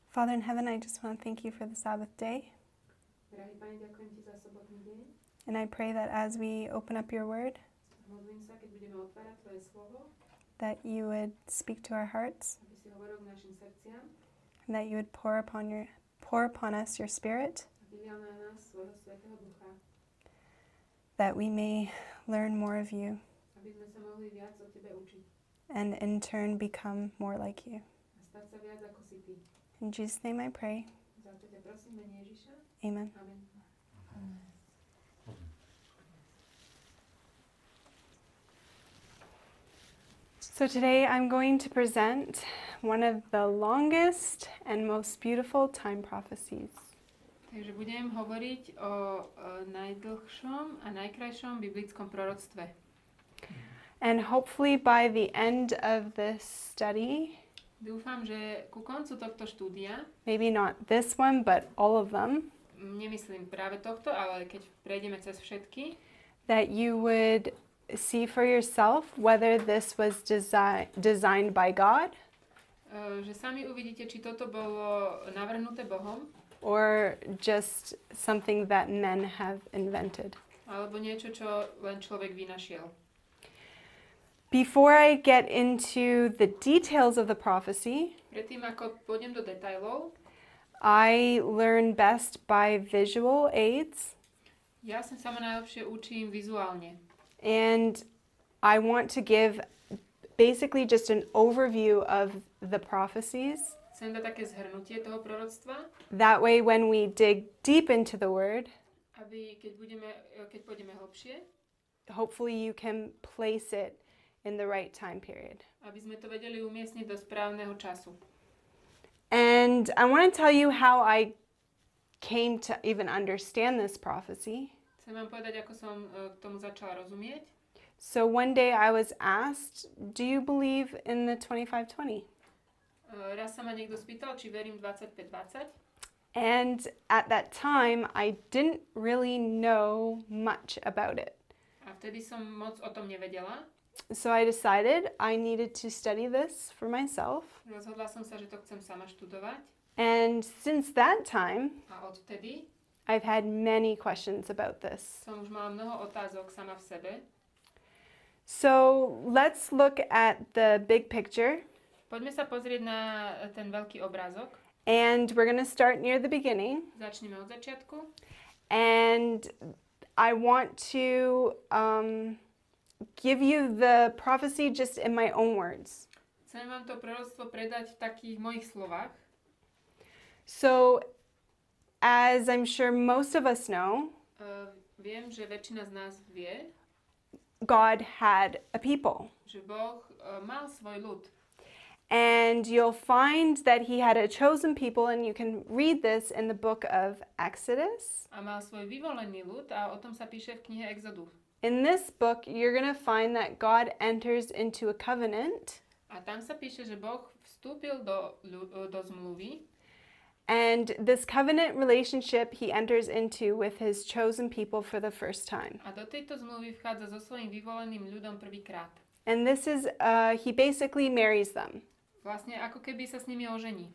Father in heaven, I just want to thank you for the Sabbath day. Drahý Pane, ďakujem ti za sobotný deň. And I pray that as we open up your word, Modlím sa, keď budeme otvárať tvoje slovo, that you would speak to our hearts, aby si hovoril k našim srdciam, and that you would pour upon us your spirit, aby vylial na nás svojho Svätého Ducha, that we may learn more of you aby sme sa mohli viac o tebe učiť and in turn become more like you. a stať sa viac ako si ty. In Jesus' name I pray. Za to ťa prosím, mene Ježiša. Amen. Amen. So today I'm going to present one of the longest and most beautiful time prophecies. Takže budem hovoriť o najdlhšom a najkrajšom biblickom proroctve. And hopefully by the end of this study, Dúfam, že ku koncu tohto štúdia, maybe not this one, but all of them, nemyslím práve tohto, ale keď prejdeme cez všetky, that you would see for yourself whether this was designed by God že sami uvidíte, či toto bolo navrhnuté Bohom, or just something that men have invented. alebo niečo, čo len človek vynašiel. Before I get into the details of the prophecy, Predtým, ako pôjdem do detailov, I learn best by visual aids, ja sa sama najlepšie učím vizuálne. and I want to give basically just an overview of the prophecies. Chcem dať také zhrnutie toho proroctva, That way, when we dig deep into the word, aby keď pôjdeme hlbšie, hopefully you can place it in the right time period. aby sme to vedeli umiestniť do správneho času. And I want to tell you how I came to even understand this prophecy. Chcem vám povedať, ako som k tomu začala rozumieť. So one day I was asked, do you believe in the 25-20? Raz sa ma niekto spýtal, či verím 25-20. And at that time, I didn't really know much about it. A vtedy som moc o tom nevedela. So I decided I needed to study this for myself. Rozhodla som sa, že to chcem sama študovať. And since that time, A odvtedy I've had many questions about this. som už mala mnoho otázok sama v sebe. So let's look at the big picture. Poďme sa pozrieť na ten veľký obrázok. And we're going to start near the beginning. Začneme od začiatku. And I want to give you the prophecy just in my own words. Chcem vám to proroctvo predať v takých mojich slovách. So, as I'm sure most of us know, Viem, že väčšina z nás vie, God had a people. že Boh mal svoj ľud. And you'll find that he had a chosen people, and you can read this in the book of Exodus. A mal svoj vyvolený ľud a o tom sa píše v knihe Exodus. In this book, you're going to find that God enters into a covenant. A tam sa píše, že Boh vstúpil do zmluvy. And this covenant relationship he enters into with his chosen people for the first time. A do tejto zmluvy vchádza so svojím vyvoleným ľudom prvýkrát. And this is, he basically marries them. Vlastne ako keby sa s nimi ožení.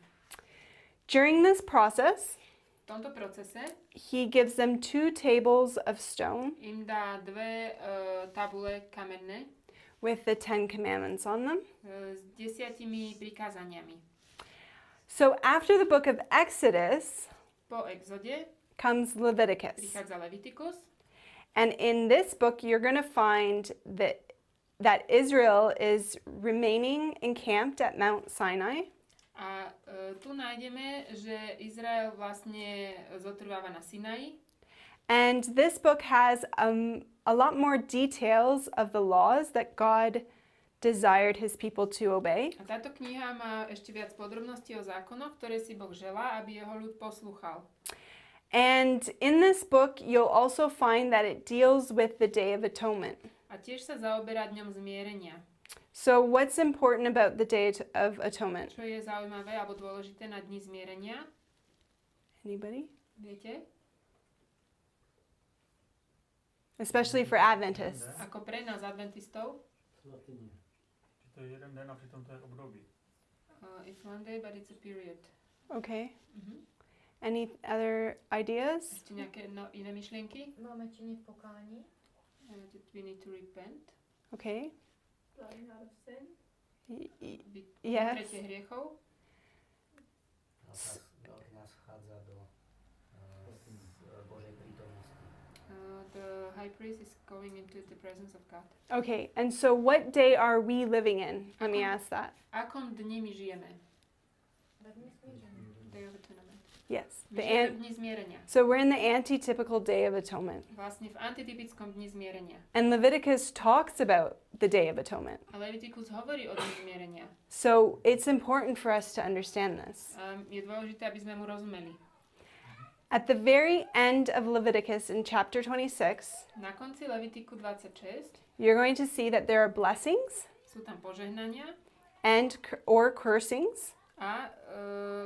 During this process, V tomto procese he gives them 2 tables of stone im dá 2 tabule kamenné with the 10 commandments on them. s 10 prikázaniami. So after the book of Exodus Po Exode comes Leviticus. prichádza Leviticus. And in this book, you're going to find that Israel is remaining encamped at Mount Sinai. A tu nájdeme, že Izrael vlastne zotrváva na Sinaji. And this book has a lot more details of the laws that God desired his people to obey. A táto kniha má ešte viac podrobností o zákonoch, ktoré si Boh želá, aby jeho ľud poslúchal. And in this book, you'll also find that it deals with the Day of Atonement. A tiež sa zaoberá dňom zmierenia. So what's important about the Day of Atonement? Čo je zaujímavé alebo dôležité na dni zmierenia? Anybody? Viete? Especially for Adventists. Ako pre nás adventistov. Či to je jeden den a přitom to je období. It's one day, but it's a period. Okay. Any other ideas? Ešte nejaké iné myšlienky? Máme činiť pokání. We need to repent. Okay. Flying out of sin. Yes. Vytretie hriechov. Nás vchádza do Božej prítomnosti. The high priest is going into the presence of God. Okay, and so what day are we living in? Let me ask that. Akom dni my žijeme? Day of Atonement. Yes. My žijeme v dni zmierenia. So we're in the antitypical Day of Atonement. Vlastne v antitypickom dni zmierenia. And Leviticus talks about the Day of Atonement. A Leviticus hovorí o dni zmierenia. So it's important for us to understand this. Je dôležité, aby sme mu rozumeli. At the very end of Leviticus in chapter 26, Na konci Levitiku 26 you're going to see that there are blessings sú tam požehnania and or cursings a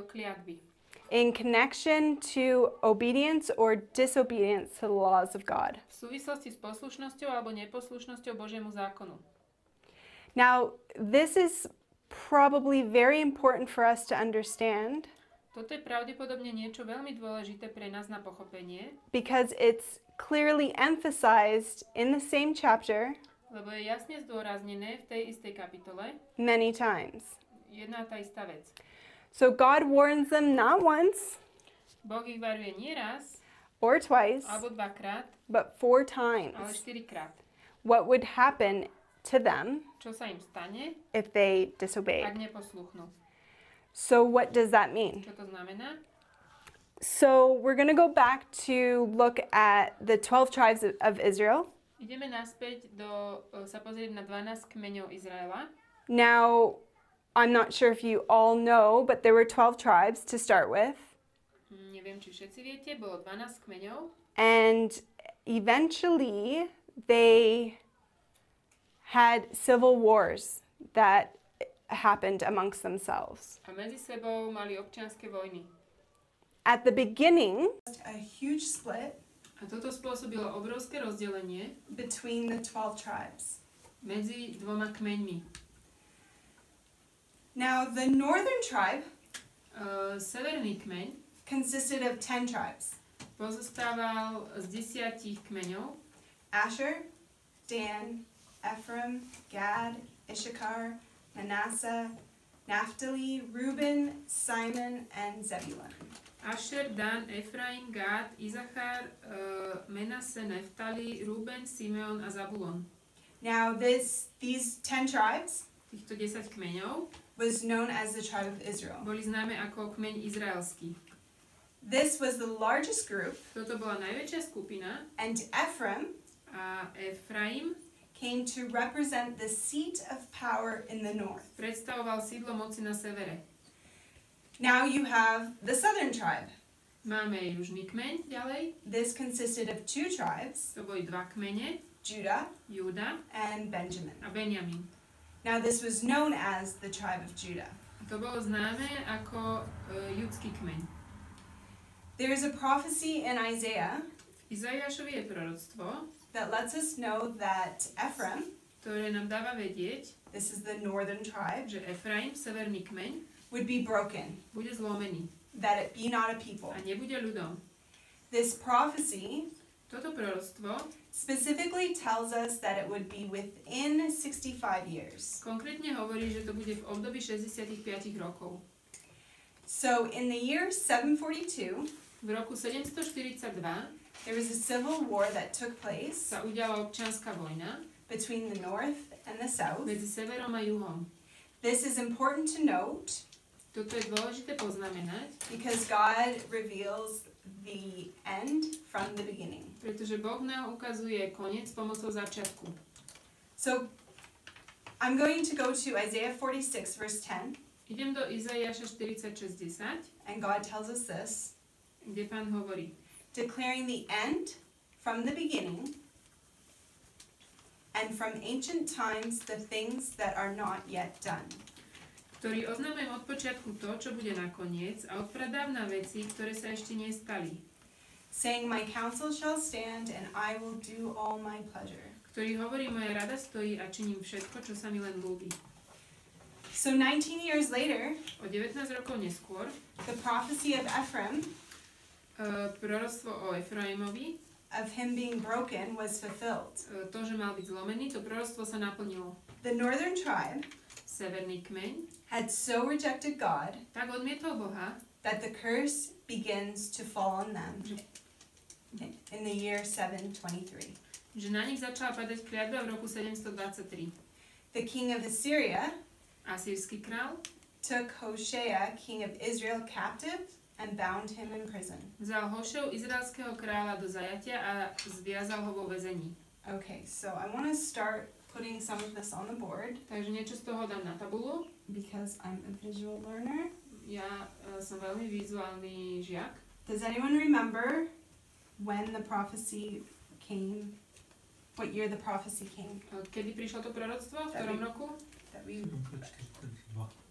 kliatby. in connection to obedience or disobedience to the laws of God. V súvislosti s poslušnosťou alebo neposlušnosťou Božiemu zákonu. Now, this is probably very important for us to understand Toto je pravdepodobne niečo veľmi dôležité pre nás na pochopenie, because it's clearly emphasized in the same chapter lebo je jasne zdôraznené v tej istej kapitole many times. jedna tá istá vec. So God warns them not once Boh ich varuje nie raz, or twice, alebo dvakrát, but 4 ale times štyrikrát. what would happen to them Čo sa im stane, if they disobeyed. ak neposluchnú. So what does that mean? Čo to znamená? So we're going to go back to look at the 12 tribes of Israel. Ideme naspäť sa pozrieť na 12 kmeňov Izraela. Now, I'm not sure if you all know, but there were 12 tribes to start with. Neviem, či všetci viete, bolo 12 kmeňov. And eventually they had civil wars that happened amongst themselves. A medzi sebou mali občianske vojny. At the beginning, a huge split A toto spôsobilo obrovské rozdelenie between the 12 tribes. medzi dvoma kmeňmi. Now, the northern tribe Severný kmeň consisted of 10 tribes. pozostával z 10 kmeňov. Asher, Dan, Ephraim, Gad, Issachar, Manasseh, Naphtali, Reuben, Simon, and Zebulun. Asher, Dan, Efraim, Gad, Izachar, Menasse, Neftali, Ruben, Simeon a Zabulon. Now, these 10 tribes Týchto 10 kmeňov was known as the tribe of Israel. boli známe ako kmeň izraelský. This was the largest group, Toto bola najväčšia skupina and Ephraim a Efraim came to represent the seat of power in the north. predstavoval sídlo moci na severe. Now you have the southern tribe. Máme južný kmeň ďalej. This consisted of 2 tribes, To boli dva kmene, Judah Júda and Benjamin. a Benjamin. Now this was known as the tribe of Judah. To bolo známe ako judský kmeň. There is a prophecy in Isaiah V Izaiášovi je proroctvo, that lets us know that Ephraim, ktoré nám dáva vedieť, this is the northern tribe, že Efraim, severný kmeň, would be broken, bude zlomený that it be not a people. a nebude ľudom. This prophecy Toto proroctvo specifically tells us that it would be within 65 years. konkrétne hovorí, že to bude v období 65 rokov. So in the year 742, V roku 742 there was a civil war that took place sa udiala občianska vojna between the north and the south. medzi severom a juhom. This is important to note Toto je dôležité poznamenať, because God reveals the end from the beginning. pretože Boh nám ukazuje koniec pomocou začiatku. So I'm going to go to Isaiah 46 verse 10, Idem do Izaiáša 46:10, and God tells us this, kde Pán hovorí: declaring the end from the beginning and from ancient times the things that are not yet done. ktorý oznamujem od počiatku to, čo bude nakoniec, a od pradávna veci, ktoré sa ešte nestali. Saying, my counsel shall stand, and I will do all my pleasure. Ktorý hovorí, moja rada stojí a činím všetko, čo sa mi len ľúbi. So 19 years later, O 19 rokov neskôr the prophecy of Ephraim, proroctvo o Efraimovi, of him being broken, was fulfilled. to, že mal byť zlomený, to proroctvo sa naplnilo. The northern tribe Severný kmeň had so rejected God tak odmietol Boha, that the curse begins to fall on them in the year 723. že na nich začala padať kliatba v roku 723. The king of Assyria Asýrsky král took Hoshea, king of Israel, captive and bound him in prison. vzal Hošev, izraelského kráľa, do zajatia a zviazal ho vo väzení. Okay, so I want to start putting some of this on the board Takže niečo z toho dám na tabulu. because I'm a visual learner. Ja som veľmi vizuálny žiak. Does anyone remember when the prophecy came? What year the prophecy came? Kedy prišlo to proroctvo? V ktorom roku? That we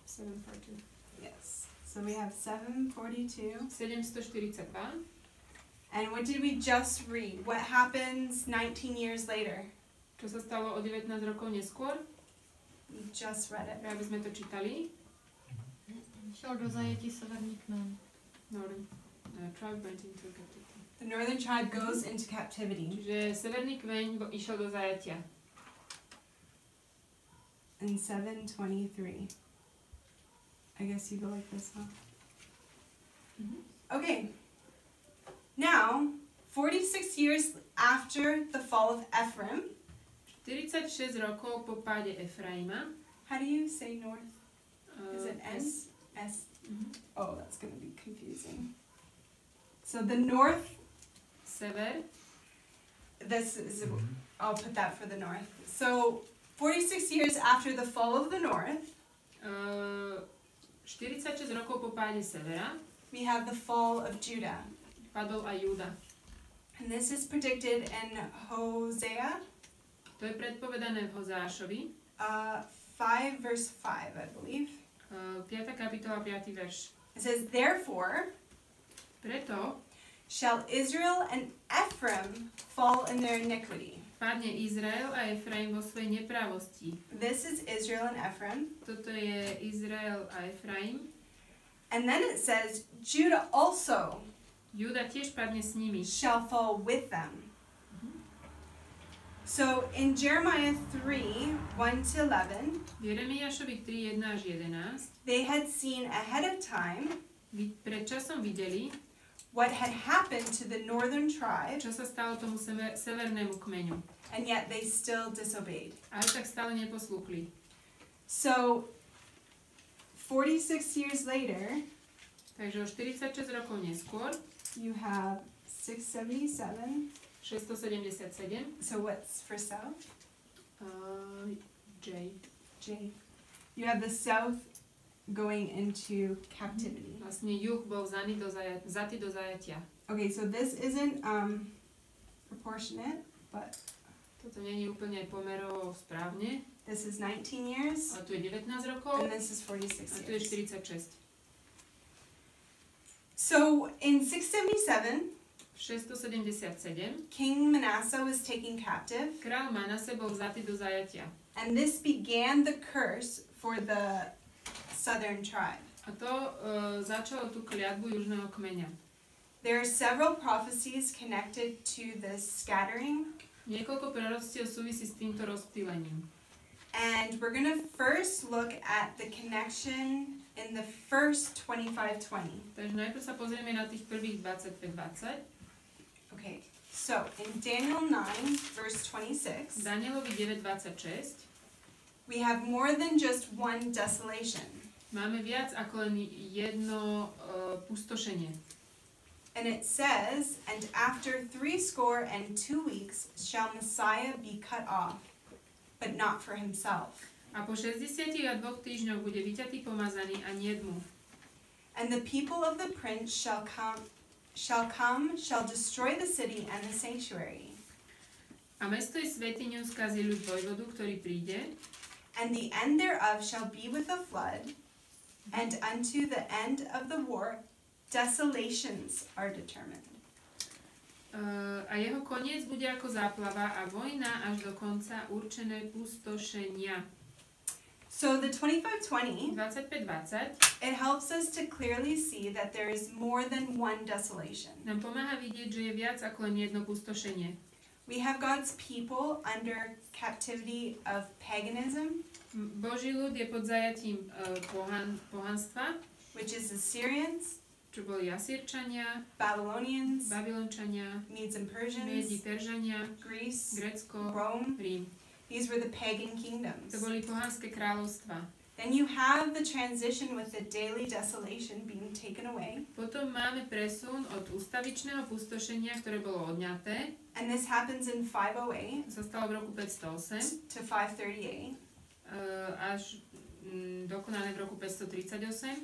742. yes. So we have 742. 742. And what did we just read? What happens 19 years later? Čo sa stalo o 19 rokov neskôr? We just read it. Aby sme to čítali. Šel do zajetí severní kmen. Northern tribe went into captivity. The northern tribe goes into captivity Čiže severný kmeň išiel do zajatia. in 723. I guess you go like this, huh? Okay. Now, 46 years after the fall of Ephraim, 46 rokov po páde Efraima. how do you say north? Is it S? S? Mhm. Oh, that's going to be confusing. So the north, Sever. this is, I'll put that for the north. So 46 years after the fall of the north, 46 rokov po páde Severa we have the fall of Judah. padol aj Júda. And this is predicted in Hosea To je predpovedané v Hozášovi, 5 verse 5, I believe. 5. kapitola, 5. verš. It says, therefore Preto shall Israel and Ephraim fall in their iniquity. padne Izrael a Efraim vo svojej neprávosti. This is Israel and Ephraim. Toto je Izrael a Efraim. And then it says, Judah also Júda tiež padne s nimi. shall fall with them. So in Jeremiah 3, 1 to 11, V Jeremiášovi 3, 1 až 11 they had seen ahead of time pred časom videli, what had happened to the northern tribe, čo sa stalo tomu severnému kmeňu. and yet they still disobeyed. Ale tak stále neposlúchli. So 46 years later, Takže o 46 rokov neskôr, you have 677. 677, So what's for south? J. J. You have the south going into captivity. Vlastne juh bol vzatý do zajatia. Okay, so this isn't proportionate, but Toto nie je úplne pomerovo správne. this is 19 years, Ale tu je 19 rokov and this is 46 a tu je years. 46. So in 677, 677 King Manasseh was taken captive, král Manase bol vzatý do zajatia. and this began the curse for the southern tribe. A to začalo tú kliatbu južného kmeňa. There are several prophecies connected to this scattering, Niekoľko proroctiev súvisí s týmto rozptýlením. and we're going to first look at the connection in the first 25:20. Takže najprv sa pozrieme na tých prvých 25-20. Okay, so in Daniel 9, verse 26, Danielovi 9.26 we have more than just one desolation. máme viac ako len jedno pustošenie. And it says, and after 62 weeks shall Messiah be cut off, but not for himself. A po 62 týždňoch bude vyťatý pomazaný a nie mu. And the people of the prince shall destroy the city and the sanctuary. A mesto i svätyňu skazí ľud vojvodu, ktorý príde. And the end thereof shall be with a flood, and unto the end of the war desolations are determined. A jeho koniec bude ako záplava a vojna až do konca určené pustošenia. So the 2520, 25-20 it helps us to clearly see that there is more than one desolation. nám pomáha vidieť, že je viac ako len jedno pustošenie. We have God's people under captivity of paganism, Boží ľud je pod zajatím pohanstva, which is Assyrians, čo boli Asýrčania, Babylonians, Babylončania, Medes and Médi, Persians, Peržania, Greece, Grécko, Rome. Rím. These were the pagan kingdoms. To boli pohanské kráľovstvá. Then you have the transition with the daily desolation being taken away. Potom máme presun od ústavičného pustošenia, ktoré bolo odňaté, And this happens in 508 sa stalo v roku 508, to 538. až dokonané v roku 538.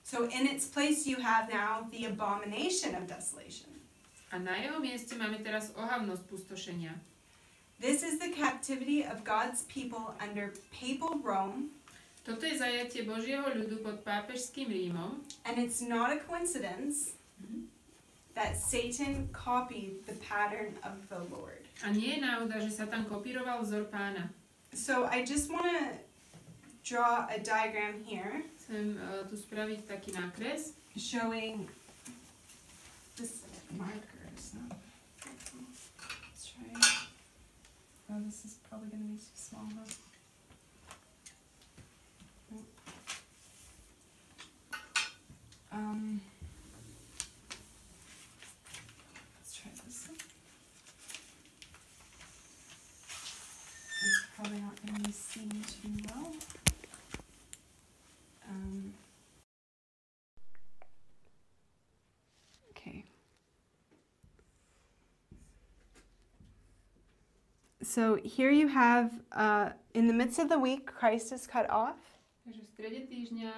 So in its place you have now the abomination of desolation. A na jeho mieste máme teraz ohavnosť pustošenia. This is the captivity of God's people under papal Rome, Toto je zajatie Božieho ľudu pod pápežským Rímom. and it's not a coincidence that Satan copied the pattern of the Lord. A nie je náhoda, že sa tam kopíroval vzor Pána. So I just want to draw a diagram here Chcem tu spraviť taký nákres, showing this marker. Is not helpful. Let's try. Oh, this is probably going to be too small, huh? Let's try this one. It's probably not going to be seen too well. Okay. So here you have, in the midst of the week, Christ is cut off. Takže v strede týždňa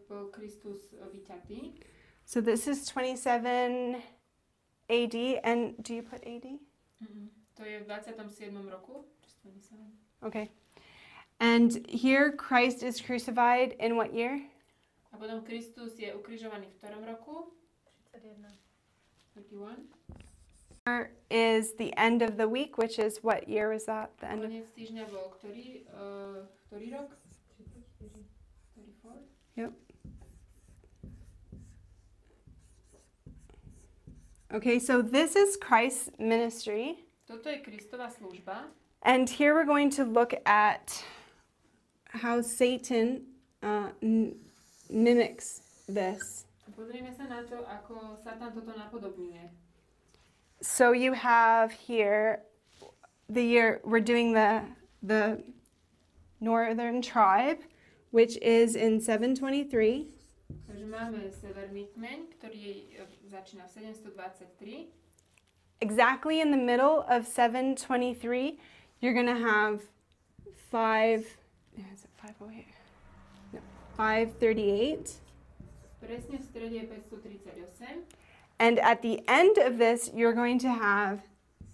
bol Kristus vyťatý. So this is 27 AD, and do you put AD? To je v 27. roku. Just 27. Okay. And here Christ is crucified in what year? A potom Kristus je ukrižovaný v ktorom roku? 31. 31. Here is the end of the week, which is what year was that? The end of Koniec týždňa bol ktorý rok? 34. Yep. Okay, so this is Christ's ministry. Toto je Kristova služba. And here we're going to look at how Satan mimics this. Pozrieme sa na to, ako Satan toto napodobňuje. So you have here the year, we're doing the northern tribe, which is in 723. Takže máme severný kmeň, ktorý začína v 723. Exactly in the middle of 723, you're going to have 538. Presne v strede je 538. And at the end of this, you're going to have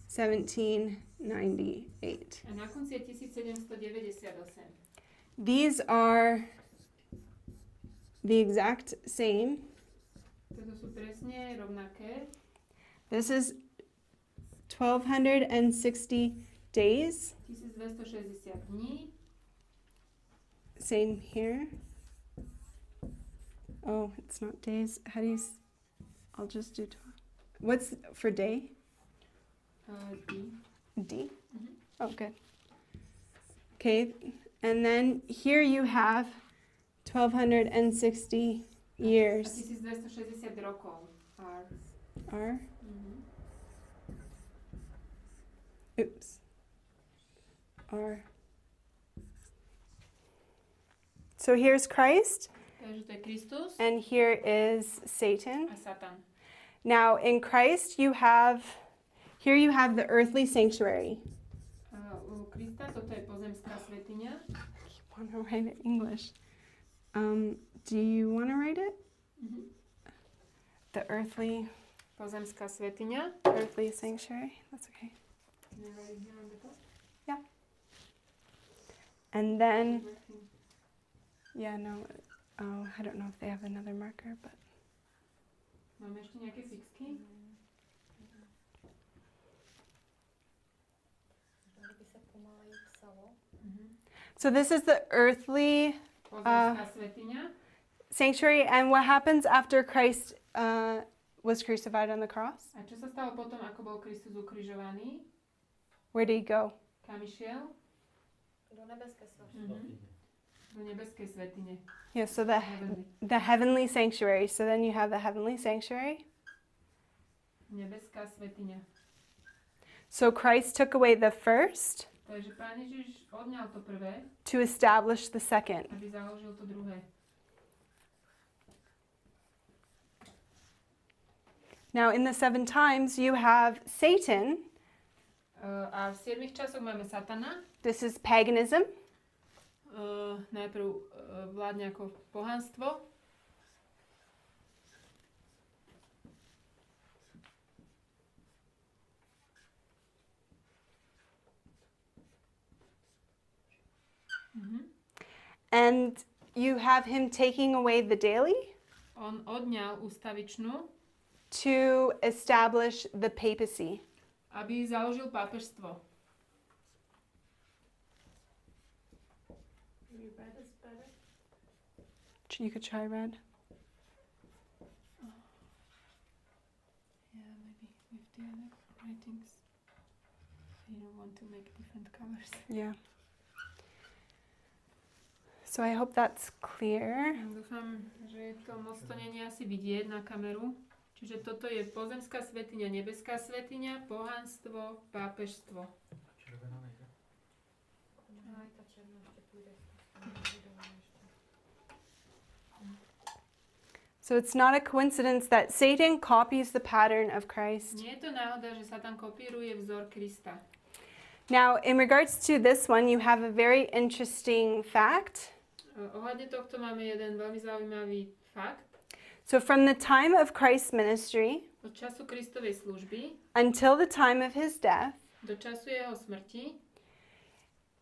1798. A na konci je 1798. These are the exact same. Toto sú presne rovnaké. This is 1260 days. 1260 dní. Same here. Oh, it's not days. How do you... I'll just do... What's for day? Dní. D? Mhm. Oh, good. Okay, and then here you have 1260 A years. 1260 rokov. R? Mhm. Oops. R. So here's Christ, Takže to je Kristus and here is Satan. a Satan. Now in Christ here you have the earthly sanctuary. U Krista toto je pozemská svätyňa. You want to write it in English? Do you want to write it? Mhm. The earthly Pozemská svätyňa. sanctuary. That's okay. Nevadí, nemáme to? And then, yeah, no. Oh, I don't know if they have another marker, but Máme ešte nejaké fixky? Kdyby se pomaleji psalo. Mhm. So this is the earthly Pozemská svätyňa. sanctuary, and what happens after Christ was crucified on the cross? A čo sa stalo potom, ako bol Kristus ukrižovaný? Where did he go? Kam išiel? Do nebeské svatyně. Do nebeskej svätyne. Yeah, so Heavenly. the heavenly sanctuary. So then you have the heavenly sanctuary. Nebeská svätyňa. So Christ took away the first Takže Pán Ježiš odňal to prvé, to establish the second. aby založil to druhé. Now in the 7 times you have Satan. A v 7 časoch máme Satana. This is paganism. Najprv vládne ako pohanstvo. And you have him taking away the daily On odňal ústavičnú, to establish the papacy. aby založil pápežstvo. You could try red. Yeah, maybe with the other writings. You don't want to make different colors. Yeah. So I hope that's clear. Dúfam, že to moc to nie je asi vidieť na kameru. Čiže toto je pozemská svätyňa, nebeská svätyňa, pohanstvo, pápežstvo. Červená nejde. Aj ta černá ještě půjde. So it's not a coincidence that Satan copies the pattern of Christ. Nie je to náhoda, že sa tam kopíruje vzor Krista. Now, in regards to this one, you have a very interesting fact. Ohľadne tohto máme jeden veľmi zaujímavý fakt. So from the time of Christ's ministry Od času Kristovej služby until the time of his death, do času jeho smrti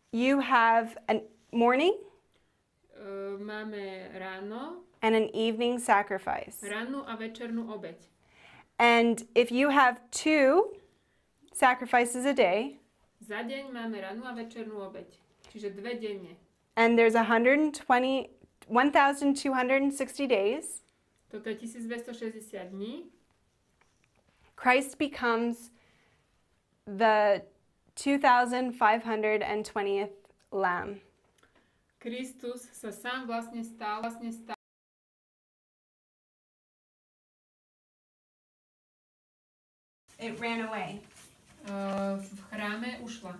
you have a morning máme ráno, and an evening sacrifice. rannú a večernú obeť. And if you have 2 sacrifices a day, Za deň máme rannú a večernú obeť. Čiže 2 denne. and there's 1,260 days, Toto je 1260 dní. Christ becomes the 2,520th lamb. Kristus sa sám vlastne stal It ran away. v chráme ušla.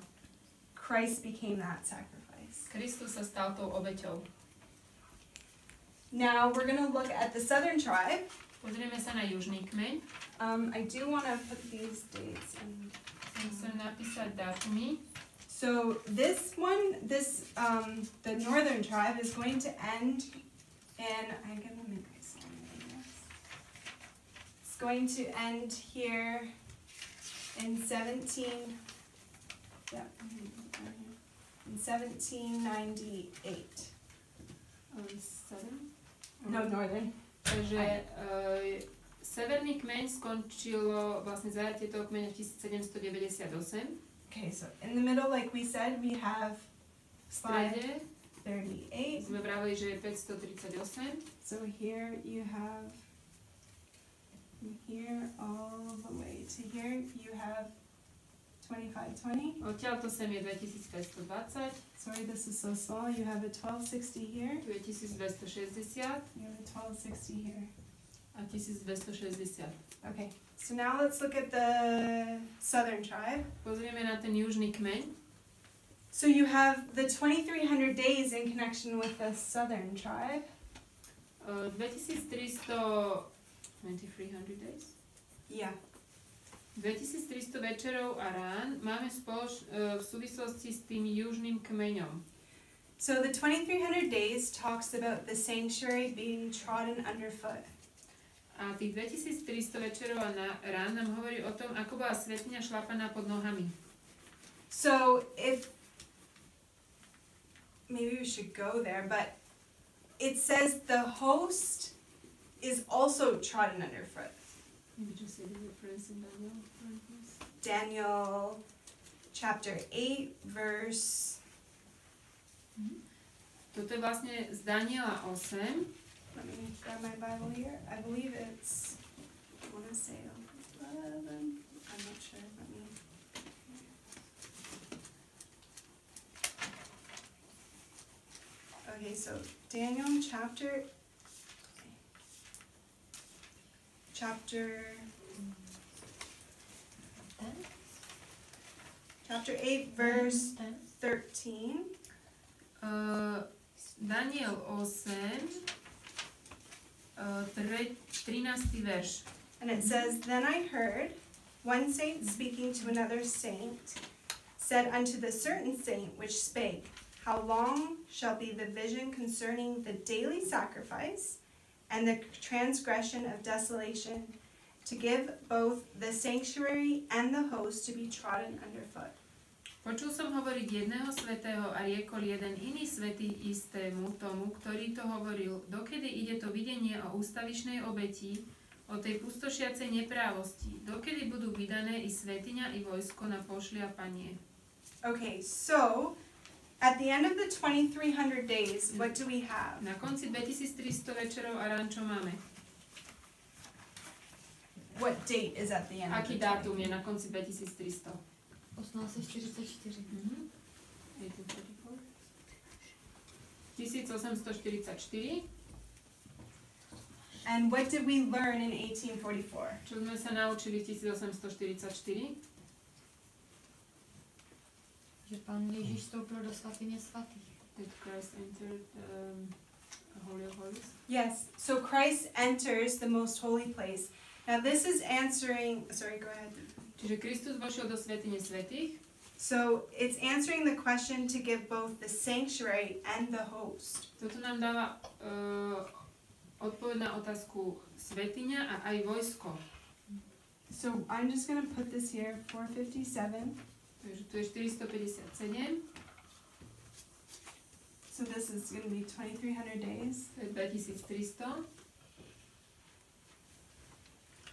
Christ became that sacrifice. Kristus sa stal tou obeťou. Now we're going to look at the southern tribe. Pozrieme sa na južný kmeň. I do want to put these dates in. Chcem napísať dátumy. So this one, the northern tribe is going to end in, I'm going to make this one like this. It's going to end here in 1798. No, northern. Takže severný kmeň skončilo vlastne zajatie toho kmeňa v 1798. Okay, so in the middle, like we said, we have V strede 538. sme vravili, že je 538. So here you have, from here all the way to here, you have 2520. Odtiaľto sem je 2520, Sorry, this is so small. You have a 1260 here. tu je 1260 You have a 1260 here. a 1260. Okay, so now let's look at the southern tribe. Pozrieme na ten južný kmeň. So you have the 2300 days in connection with the southern tribe. 2300 days? Yeah. 2300 večerov a rán máme v súvislosti s tým južným kmeňom. So the 2300 days talks about the sanctuary being trodden underfoot. A tých 2300 večerov a rán nám hovorí o tom, ako bola svätyňa šlapaná pod nohami. So if, maybe we should go there, but it says the host is also trodden underfoot. Maybe just say the reference in Daniel. Daniel chapter 8, verse Toto je vlastne z Daniela 8. Let me grab my Bible here. I believe it's, I want to say 11. I'm not sure. Let me. Okay, so Daniel chapter 8 verse 13. Daniel 8, 13. verš. And it says, Then I heard one saint speaking to another saint, said unto the certain saint which spake, How long shall be the vision concerning the daily sacrifice and the transgression of desolation, to give both the sanctuary and the host to be trodden underfoot? Počul som hovoriť jedného svätého a riekol jeden iný svätý istému tomu, ktorý to hovoril, dokedy ide to videnie o ústavičnej obeti, o tej pustošiacej neprávosti, dokedy budú vydané i svätyňa, i vojsko na pošliapanie. Okay, so at the end of the 2300 days, what do we have? Na konci 2300 večerov a rán čo máme? What date is at the end? Aký of the dátum je na konci 2300? 1844. 1844. And what did we learn in 1844? Čo sme sa naučili v 1844? Že Pán Ježíš vstoupil do svatyně svatých. That Christ entered Holy of Holies. Yes, so Christ enters the most holy place. Now this is answering, sorry, go ahead. Čiže Kristus vošiel do svätyne svätých. So it's answering the question to give both the sanctuary and the host. Toto nám dáva odpoveď na otázku svätyňa a aj vojsko. So I'm just going to put this here, 457. Takže tu je 457. So this is going to be 2300 days. To je 2300.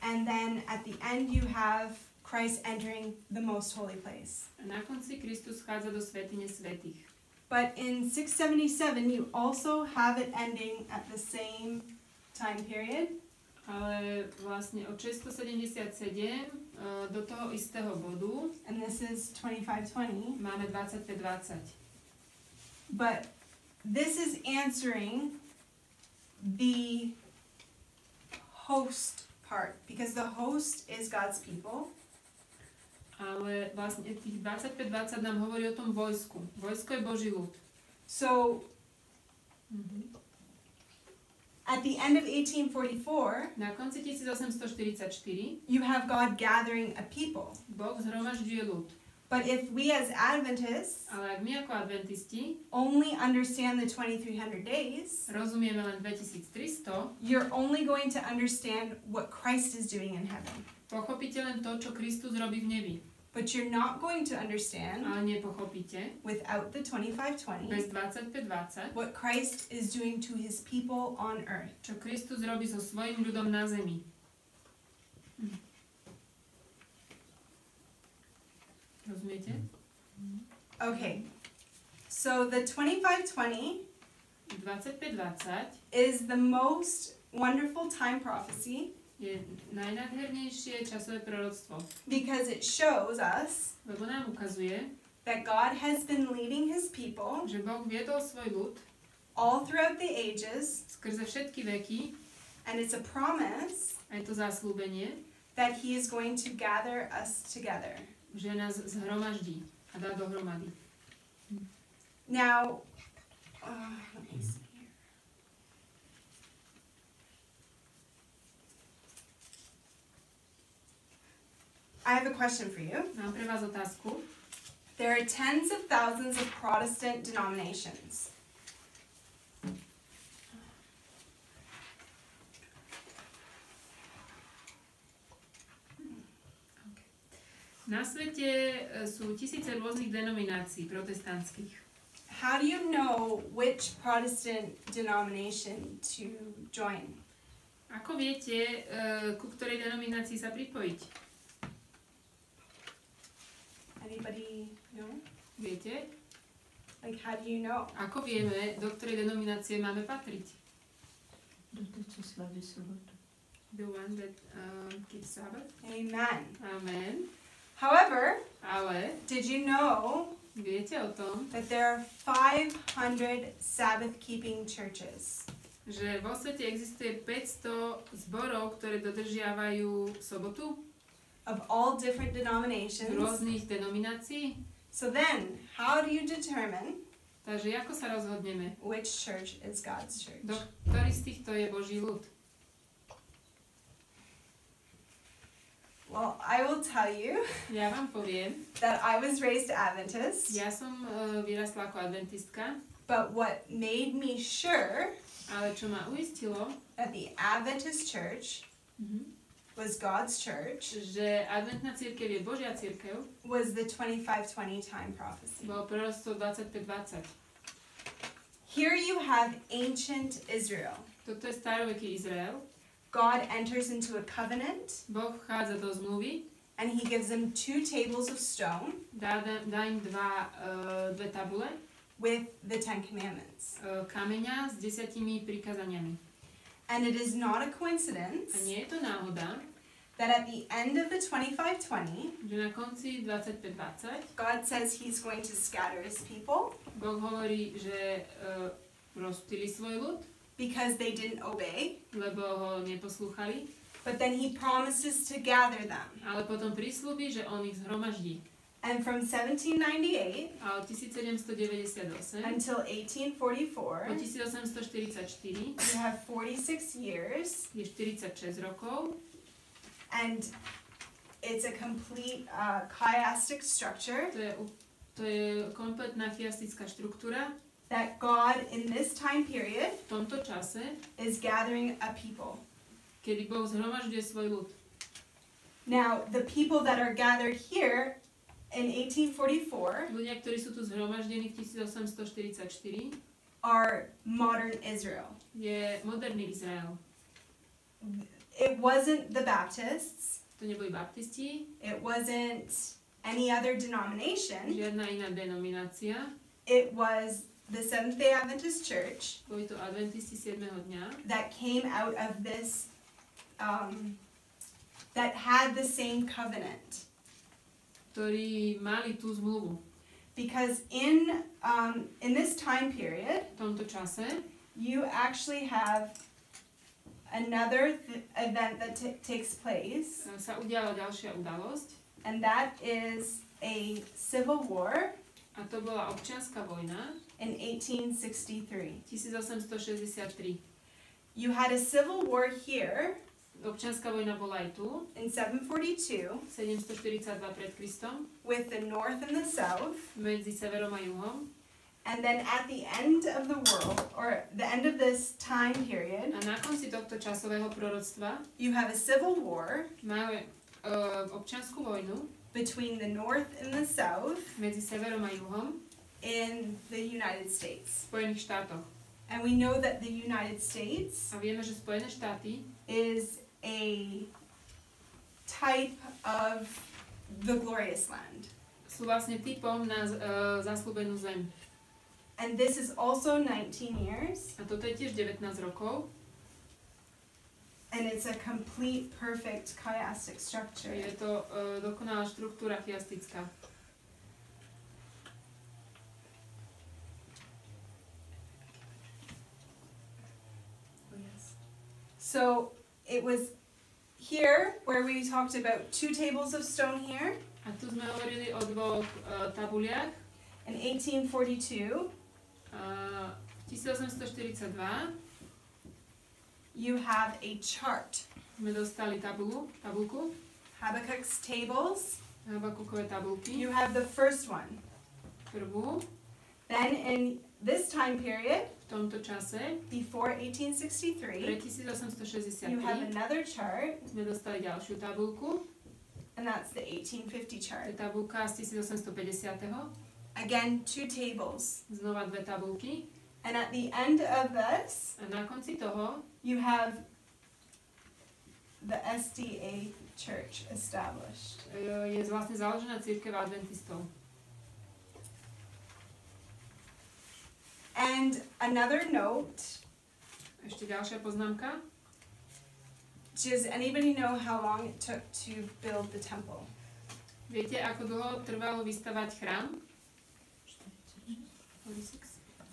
And then at the end you have Christ entering the most holy place. A na konci Kristus vchádza do svätyne svätých. But in 677 you also have it ending at the same time period. Ale vlastne od 677 do toho istého bodu And this is 2520. máme 2520. But this is answering the host part, because the host is God's people. Ale vlastne tých 25-20 nám hovorí o tom vojsku. Vojsko je Boží ľud. So at the end of 1844, Na konci 1844 you have God gathering a people. Boh zhromažďuje ľud. But if we as Adventists Ale ak my ako adventisti only understand the 2300 days, rozumieme len 2300, you're only going to understand what Christ is doing in heaven. pochopíte len to, čo Kristus robí v nebi. But you're not going to understand, Ale nepochopíte without the 2520, bez 25-20, what Christ is doing to his people on earth. čo Kristus robí so svojím ľudom na zemi. Rozumiete? Okay, so the 2520 25-20 is the most wonderful time prophecy je najnádhernejšie časové proroctvo, because it shows us lebo nám ukazuje, that God has been leading his people že Boh viedol svoj ľud all throughout the ages, skrze všetky veky and it's a promise a je to zasľúbenie, that he is going to gather us together. že nás zhromaždí a dá dohromady. Now, let me see here. I have a question for you. Mám pre vás otázku. There are tens of thousands of Protestant denominations. Na svete sú tisíce rôznych denominácií protestantských. How do you know which Protestant denomination to join? Ako viete, ku ktorej denominácii sa pripojiť? Anybody know? Viete? Like, how do you know? Ako vieme, do ktorej denominácie máme patriť? Do toho, co slaví sobotu. The one that keeps Sabbath. Amen. Amen. However, Ale did you know viete o tom, that there are 500 Sabbath-keeping churches? že vo svete existuje 500 zborov, ktoré dodržiavajú sobotu Of all different z denominations. rôznych denominácií? So then, how do you determine Takže ako sa rozhodneme? which church is God's church? Ktorý z týchto je Boží ľud? Well, I will tell you Ja vám poviem, that I was raised Adventist, ja som vyrastla ako adventistka, but what made me sure ale čo ma uistilo, that the Adventist church was God's church že adventná cirkev je Božia cirkev, was the 25-20 time prophecy. bolo proroctvo 25:20. Here you have ancient Israel. Toto je staroveký Izrael. God enters into a covenant Boh vchádza do zmluvy, and he gives them 2 tables of stone dá im dve tabule with the 10 commandments. kameňa s 10 prikázaniami. And it is not a coincidence A nie je to náhoda, that at the end of the 25-20, že na konci 25:20 God says he's going to scatter his people Boh hovorí, že rozptýli svoj ľud, because they didn't obey, lebo ho neposlúchali, but then he promises to gather them. ale potom prislúbi, že on ich zhromaždí. And from 1798 A od 1798 until 1844, po 1844 you have 46 years, je 46 rokov and it's a complete chiastic structure to je kompletná chiastická štruktúra. that God in this time period V tomto čase, is gathering a people. kedy Boh zhromažďuje svoj ľud. Now, the people that are gathered here in 1844 Ľudia, ktorí sú tu zhromaždení v 1844, are modern Israel. je moderný Izrael. It wasn't the Baptists, To neboli baptisti, it wasn't any other denomination, žiadna iná denominácia. it was the Seventh-day Adventist Church Boli to adventisti 7. dňa, that came out of this, that had the same covenant. ktorí mali tú zmluvu. Because in this time period, V tomto čase you actually have another event that takes place, sa udiala ďalšia udalosť and that is a civil war a to bola občianska vojna in 1863. 1863. You had a civil war here Občianska vojna bola aj tu, in 742 742 pred Kristom, with the north and the south, medzi severom a juhom. and then at the end of the world, or the end of this time period, A na konci tohto časového proroctva you have a civil war máme občiansku vojnu between the north and the south medzi severom a juhom in the United States. v Spojených štátoch. And we know that the United States A vieme, že Spojené štáty is a type of the glorious land. sú vlastne typom na zasľúbenú zem. And this is also 19 years, A toto je tiež 19 rokov. and it's a complete, perfect chiastic structure. Je to dokonalá štruktúra chiastická. So it was here where we talked about 2 tables of stone here A tu sme hovorili o dvoch tabuliach. in 1842. 1842 You have a chart, sme dostali tabulku, Habakkuk's tables. Habakukové tabulky. You have the first one. Prvú, Then in this time period, v tomto čase, before pre 1863, 1863, you have another chart, sme dostali ďalšiu tabulku. and that's the 1850 To je chart. tabulka z 1850. Again, 2 tables. Znova dve tabulky. And at the end of this, A na konci toho you have the SDA church established. je vlastne založená cirkev adventistov. And another note, Ešte ďalšia poznámka. does anybody know how long it took to build the temple? Viete, ako dlho trvalo vystavať chrám?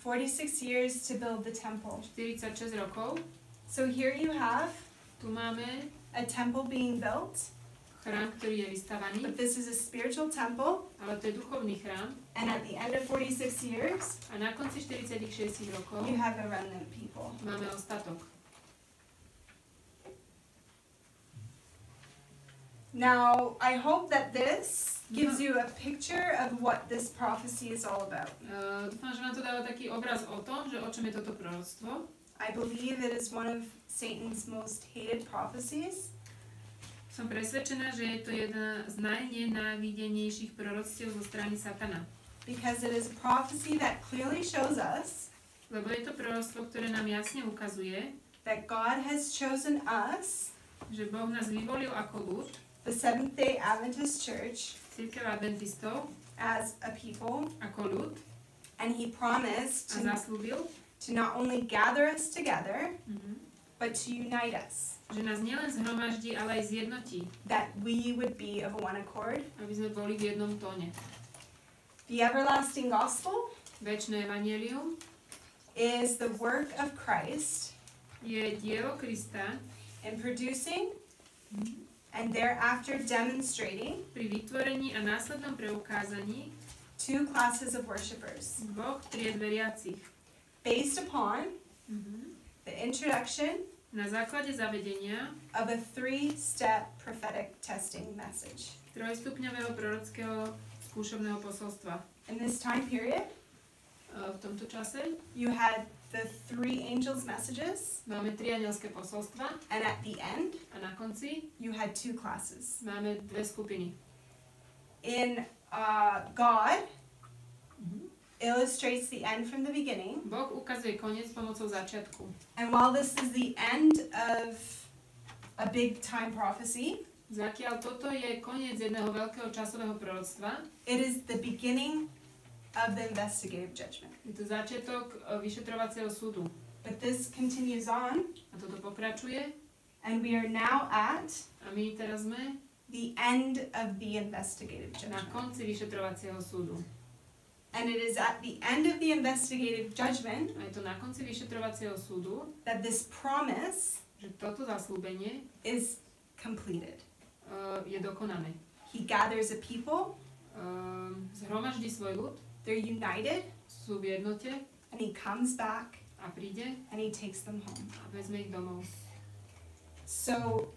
46 years to build the temple. 46 rokov. So here you have Tu máme a temple being built, chrám, ktorý je vystavaný, but this is a spiritual temple, ale to je duchovný chrám. and at the end of 46 years, A na konci 46 rokov you have a remnant people. máme ostatok. Now, I hope that this gives you a picture of what this prophecy is all about. Dúfam, že vám to dáva taký obraz o tom, že o čom je toto proroctvo. I believe it is one of Satan's most hated prophecies. Som presvedčená, že je to jedna z najnenávidenejších proroctiev zo strany Satana. Because it is a prophecy that clearly shows us Lebo je to proroctvo, ktoré nám jasne ukazuje, that God has chosen us, že Boh nás vyvolil ako ľud, the Seventh-day Adventist Church, cirkev adventistov, as a people, ako ľud, and He promised a zasľúbil, to not only gather us together, but to unite us, že nás nielen zhromaždí, ale aj zjednotí, that we would be of one accord. aby sme boli v jednom tóne. The everlasting gospel Večné evanjelium is the work of Christ je dielo Krista in producing and thereafter demonstrating pri vytvorení a následnom preukázaní two classes of worshipers dvoch tried veriacich. based upon the introduction Na základe zavedenia of a three-step prophetic testing message. trojstupňového prorockého skúšobného posolstva. In this time period, V tomto čase you had the three angels' messages, máme tri anielské posolstva and at the end, a na konci you had two classes. máme dve skupiny. In God illustrates the end from the beginning, Boh ukazuje koniec pomocou začiatku. and while this is the end of a big time prophecy, Zakiaľ toto je koniec jedného veľkého časového proroctva, it is the beginning of the investigative judgment. je to začiatok vyšetrovacieho súdu. But this continues on, A toto pokračuje and we are now at a my teraz sme the end of the investigative na judgment. konci vyšetrovacieho súdu. And it is at the end of the investigative judgment A je to na konci vyšetrovacieho súdu, that this promise že toto zasľúbenie is completed. Je dokonané. He gathers a people, Zhromaždí svoj ľud, they're united, sú v jednote and he comes back a príde and he takes them home. a vezme ich domov. So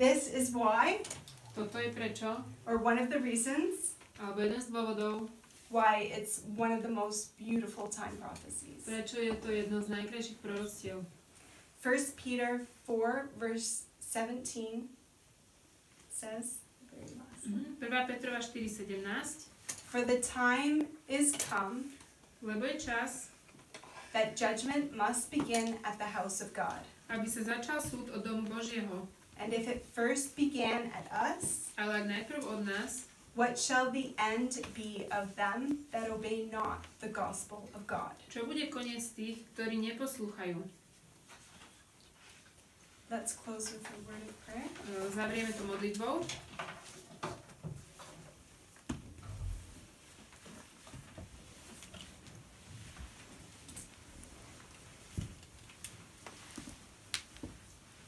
this is why, Toto je prečo, or one of the reasons, alebo jeden z dôvodov, why it's one of the most beautiful time prophecies. prečo je to jedno z najkrajších proroctiev. 1 Peter 4 verse 17 says, very last one, 1. Petrova 4.17. for the time is come Lebo je čas, that judgment must begin at the house of God. aby sa začal súd od domu Božieho. And if it first began at us, Ale ak najprv od nás, what shall the end be of them that obey not the gospel of God? čo bude koniec tých, ktorí neposlúchajú? Let's close with a word of prayer. Zavrieme to modlitbou.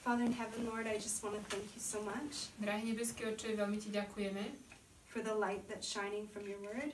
Father in heaven, Lord, I just want to thank you so much Drahý nebeský Otče, veľmi Ti ďakujeme for the light that's shining from your word,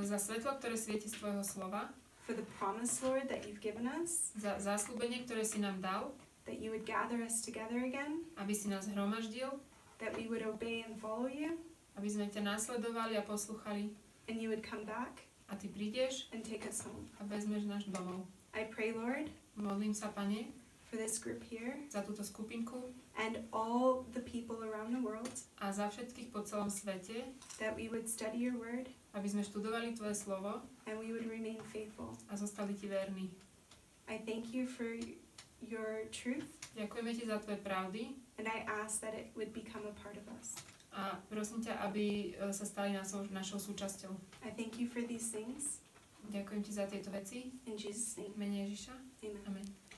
za svetlo, ktoré svieti z Tvojho slova, for the promise, Lord, that you've given us, za zasľúbenie, ktoré si nám dal, that you would gather us together again, aby si nás hromaždil, that we would obey and follow you, aby sme ťa nasledovali a poslúchali and you would come back a Ty prídeš and take us home. a vezmeš náš domov. I pray, Lord, Modlím sa, Pane, for this group here za túto skupinku and all the people around the world, a za všetkých po celom svete, that we would study your word aby sme študovali Tvoje slovo and we would remain faithful. a zostali Ti verní. I thank you for your truth, Ďakujeme Ti za Tvoje pravdy and I ask that it would become a part of us. a prosím ťa, aby sa stali našou súčasťou. I thank you for these things Ďakujem ti za tieto veci. In Jesus' name, V mene Ježiša. amen. Amen.